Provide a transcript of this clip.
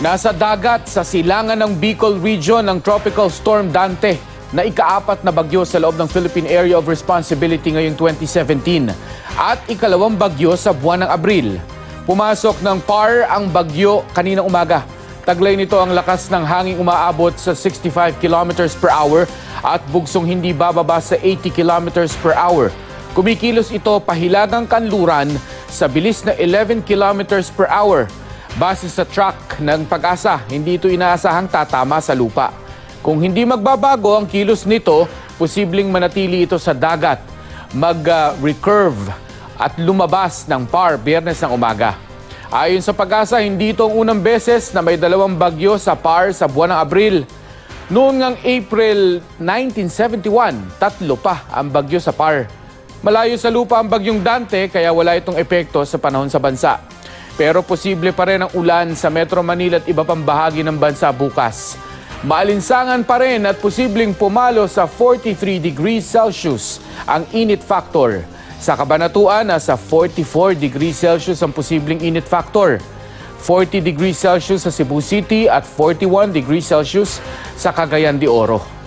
Nasa dagat sa silangan ng Bicol Region ng Tropical Storm Dante na ika-4 na bagyo sa loob ng Philippine Area of Responsibility ngayong 2017 at ikalawang bagyo sa buwan ng Abril. Pumasok ng PAR ang bagyo kaninang umaga. Taglay nito ang lakas ng hangin umaabot sa 65 kilometers per hour at bugsong hindi bababa sa 80 kilometers per hour. Kumikilos ito pahilagang kanluran sa bilis na 11 kilometers per hour. Base sa track ng Pag-asa, hindi ito inaasahang tatama sa lupa. Kung hindi magbabago ang kilos nito, posibleng manatili ito sa dagat, mag-recurve at lumabas ng PAR Biyernes ng umaga. Ayon sa Pag-asa, hindi ito ang unang beses na may dalawang bagyo sa PAR sa buwan ng Abril. Noon ngang April 1971, 3 pa ang bagyo sa PAR. Malayo sa lupa ang bagyong Dante kaya wala itong epekto sa panahon sa bansa. Pero posible pa rin ang ulan sa Metro Manila at iba pang bahagi ng bansa bukas. Maalinsangan pa rin at posibleng pumalo sa 43 degrees Celsius ang init factor. Sa Cabanatuan, nasa 44 degrees Celsius ang posibleng init factor. 40 degrees Celsius sa Cebu City at 41 degrees Celsius sa Cagayan de Oro.